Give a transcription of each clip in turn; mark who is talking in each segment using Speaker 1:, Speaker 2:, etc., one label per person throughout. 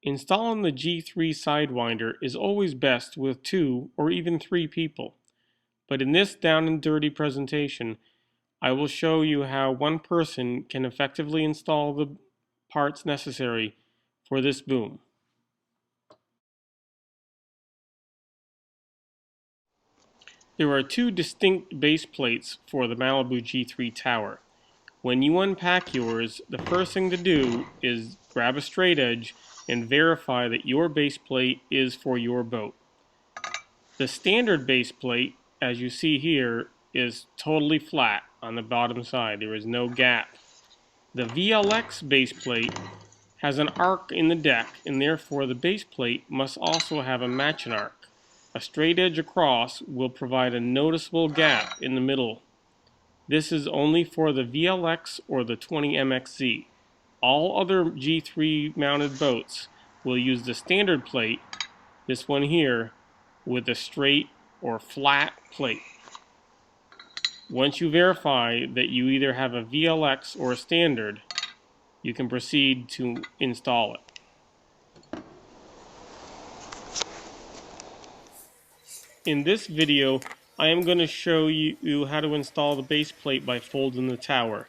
Speaker 1: Installing the G3 Sidewinder is always best with 2 or even 3 people, but in this down and dirty presentation, I will show you how one person can effectively install the parts necessary for this boom. There are 2 distinct base plates for the Malibu G3 tower. When you unpack yours, the first thing to do is grab a straight edge and verify that your base plate is for your boat. The standard base plate, as you see here, is totally flat on the bottom side. There is no gap. The VLX base plate has an arc in the deck, and therefore the base plate must also have a matching arc. A straight edge across will provide a noticeable gap in the middle. This is only for the VLX or the 20MXZ. All other G3 mounted boats will use the standard plate, this one here, with a straight or flat plate. Once you verify that you either have a VLX or a standard, you can proceed to install it. In this video, I am going to show you how to install the base plate by folding the tower.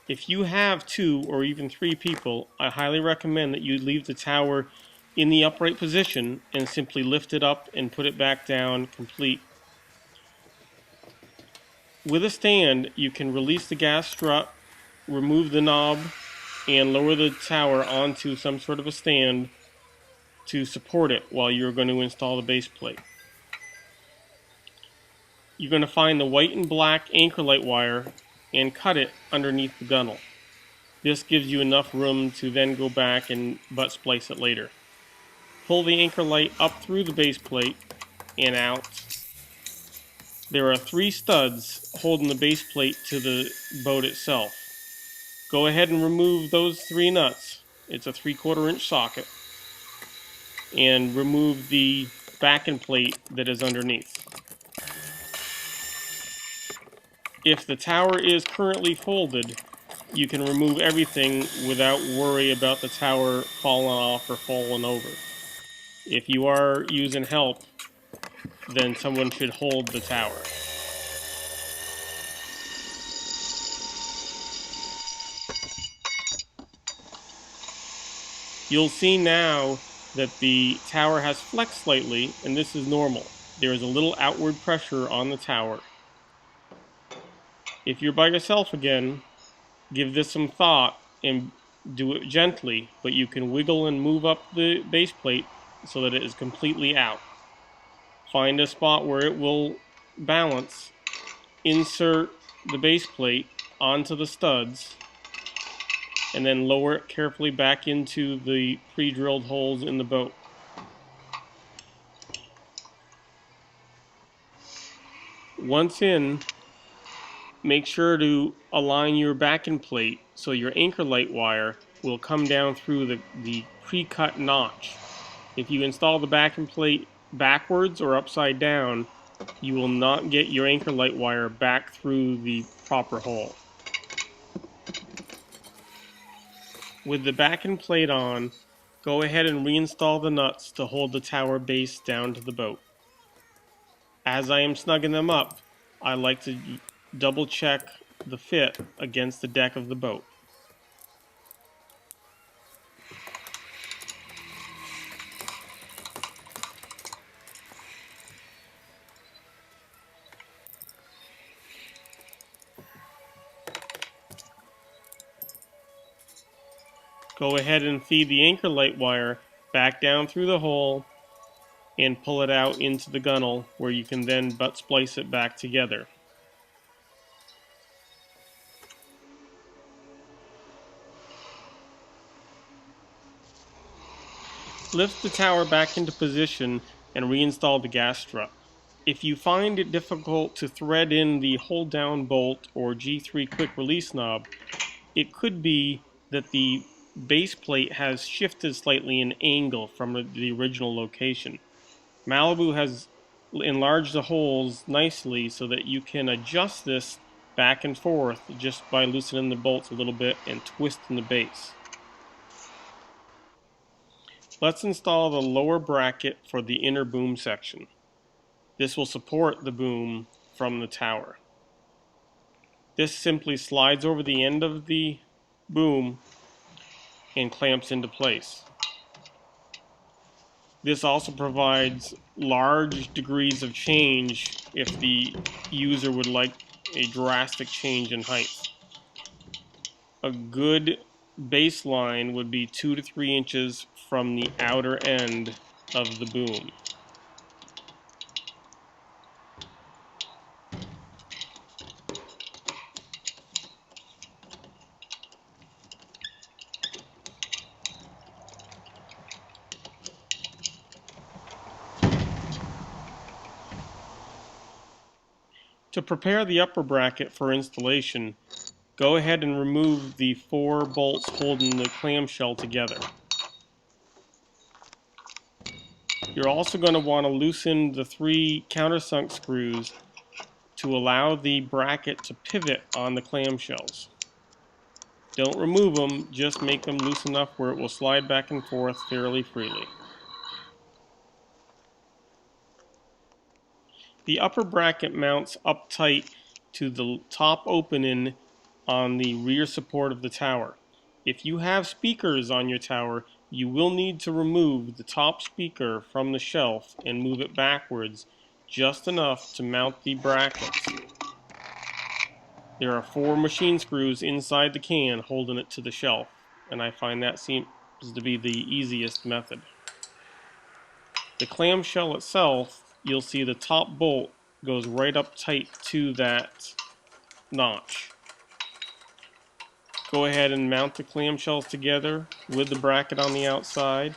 Speaker 1: If you have 2 or even 3 people, I highly recommend that you leave the tower in the upright position and simply lift it up and put it back down complete. With a stand, you can release the gas strut, remove the knob, and lower the tower onto some sort of a stand to support it while you're going to install the base plate. You're going to find the white and black anchor light wire and cut it underneath the gunnel. This gives you enough room to then go back and butt splice it later. Pull the anchor light up through the base plate and out. There are 3 studs holding the base plate to the boat itself. Go ahead and remove those 3 nuts. It's a 3/4 inch socket. And remove the backing plate that is underneath. If the tower is currently folded, you can remove everything without worry about the tower falling off or falling over. If you are using help, then someone should hold the tower. You'll see now that the tower has flexed slightly, and this is normal. There is a little outward pressure on the tower. If you're by yourself again, give this some thought and do it gently, but you can wiggle and move up the base plate so that it is completely out. Find a spot where it will balance, insert the base plate onto the studs, and then lower it carefully back into the pre-drilled holes in the boat. Once in, make sure to align your backing plate so your anchor light wire will come down through the pre-cut notch. If you install the backing plate backwards or upside down, you will not get your anchor light wire back through the proper hole. With the backing plate on, go ahead and reinstall the nuts to hold the tower base down to the boat. As I am snugging them up, I like to double check the fit against the deck of the boat. Go ahead and feed the anchor light wire back down through the hole and pull it out into the gunnel where you can then butt splice it back together. Lift the tower back into position and reinstall the gas strut. If you find it difficult to thread in the hold down bolt or G3 quick release knob, it could be that the base plate has shifted slightly in angle from the original location. Malibu has enlarged the holes nicely so that you can adjust this back and forth just by loosening the bolts a little bit and twisting the base. Let's install the lower bracket for the inner boom section. This will support the boom from the tower. This simply slides over the end of the boom and clamps into place. This also provides large degrees of change if the user would like a drastic change in height. A good baseline would be 2 to 3 inches from the outer end of the boom. To prepare the upper bracket for installation, go ahead and remove the 4 bolts holding the clamshell together. You're also going to want to loosen the 3 countersunk screws to allow the bracket to pivot on the clamshells. Don't remove them, just make them loose enough where it will slide back and forth fairly freely. The upper bracket mounts up tight to the top opening on the rear support of the tower. If you have speakers on your tower, you will need to remove the top speaker from the shelf and move it backwards just enough to mount the brackets. There are 4 machine screws inside the can holding it to the shelf, and I find that seems to be the easiest method. The clamshell itself, you'll see the top bolt goes right up tight to that notch. Go ahead and mount the clamshells together with the bracket on the outside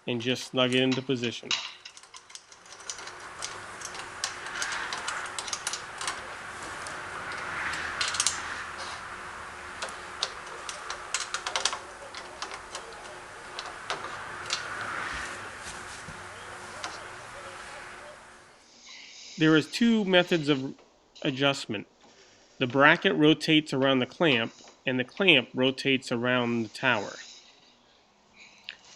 Speaker 1: and just snug it into position. There is 2 methods of adjustment. The bracket rotates around the clamp and the clamp rotates around the tower.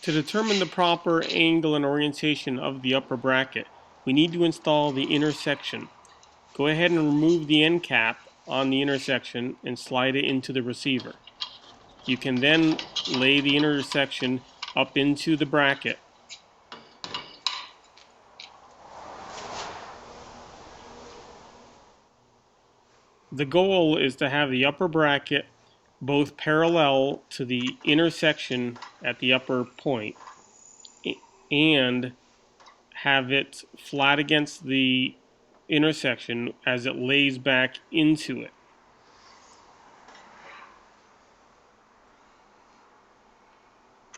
Speaker 1: To determine the proper angle and orientation of the upper bracket, we need to install the inner section. Go ahead and remove the end cap on the inner section and slide it into the receiver. You can then lay the inner section up into the bracket. The goal is to have the upper bracket both parallel to the inner section at the upper point and have it flat against the intersection as it lays back into it.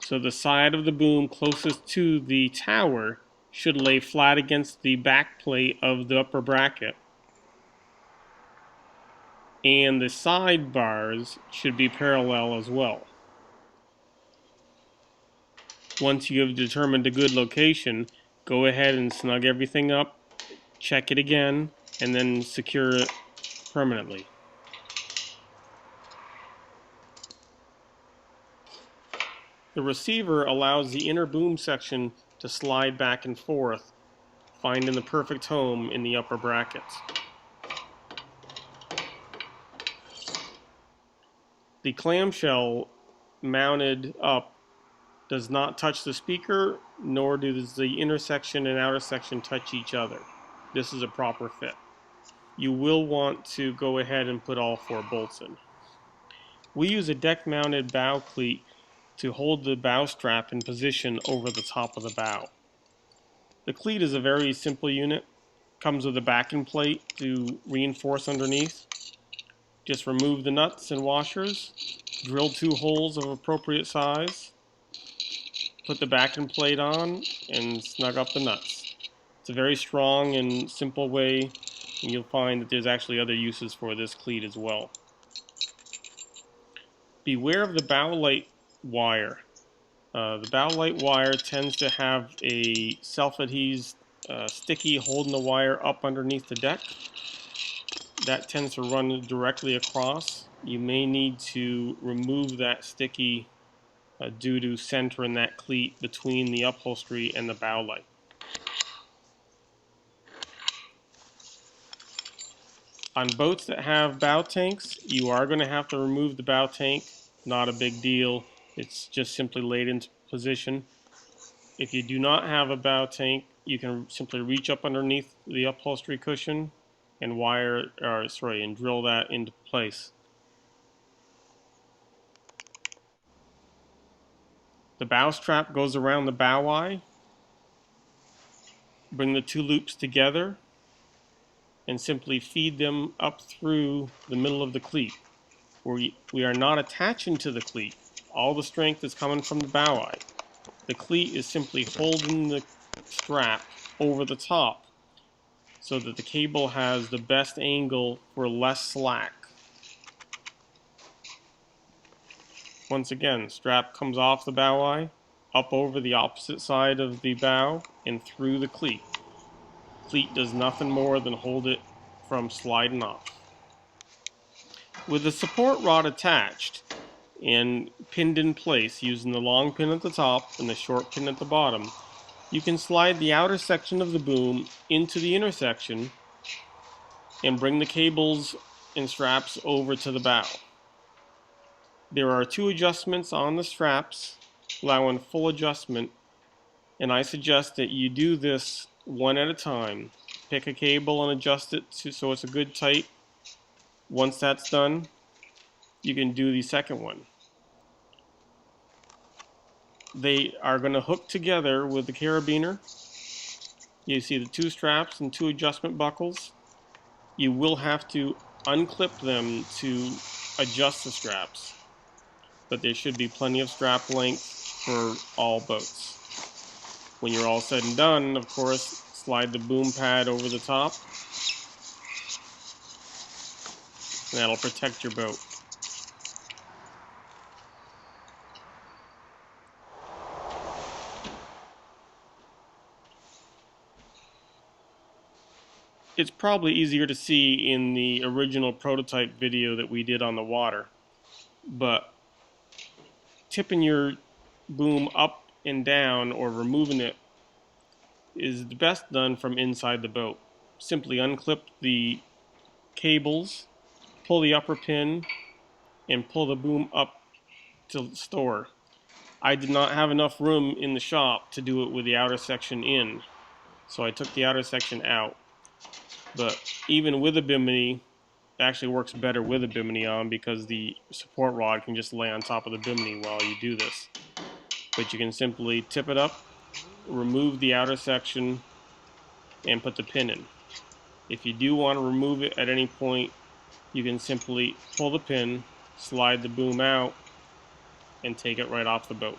Speaker 1: So the side of the boom closest to the tower should lay flat against the back plate of the upper bracket, and the side bars should be parallel as well. Once you have determined a good location, go ahead and snug everything up, check it again, and then secure it permanently. The receiver allows the inner boom section to slide back and forth, finding the perfect home in the upper brackets. The clamshell mounted up does not touch the speaker, nor does the inner section and outer section touch each other. This is a proper fit. You will want to go ahead and put all 4 bolts in. We use a deck-mounted bow cleat to hold the bow strap in position over the top of the bow. The cleat is a very simple unit. Comes with a backing plate to reinforce underneath. Just remove the nuts and washers, drill 2 holes of appropriate size, put the backing plate on, and snug up the nuts. It's a very strong and simple way, and you'll find that there's actually other uses for this cleat as well. Beware of the bow light wire. The bow light wire tends to have a self-adhesed sticky holding the wire up underneath the deck. That tends to run directly across. You may need to remove that sticky due to centering that cleat between the upholstery and the bow light. On boats that have bow tanks, you are going to have to remove the bow tank. Not a big deal. It's just simply laid into position. If you do not have a bow tank, you can simply reach up underneath the upholstery cushion and and drill that into place. The bow strap goes around the bow eye. Bring the two loops together and simply feed them up through the middle of the cleat. We are not attaching to the cleat. All the strength is coming from the bow eye. The cleat is simply holding the strap over the top so that the cable has the best angle for less slack. Once again, strap comes off the bow eye, up over the opposite side of the bow, and through the cleat. Cleat does nothing more than hold it from sliding off. With the support rod attached and pinned in place using the long pin at the top and the short pin at the bottom, you can slide the outer section of the boom into the inner section and bring the cables and straps over to the bow. There are two adjustments on the straps, allowing full adjustment, and I suggest that you do this one at a time. Pick a cable and adjust it so it's a good tight. Once that's done, you can do the second one. They are going to hook together with the carabiner. You see the two straps and two adjustment buckles. You will have to unclip them to adjust the straps, but there should be plenty of strap length for all boats. When you're all said and done, of course, slide the boom pad over the top, and that'll protect your boat. It's probably easier to see in the original prototype video that we did on the water, but tipping your boom up and down or removing it is the best done from inside the boat. Simply unclip the cables, pull the upper pin, and pull the boom up to store. I did not have enough room in the shop to do it with the outer section in, so I took the outer section out. But even with a bimini, it actually works better with a bimini on because the support rod can just lay on top of the bimini while you do this. But you can simply tip it up, remove the outer section, and put the pin in. If you do want to remove it at any point, you can simply pull the pin, slide the boom out, and take it right off the boat.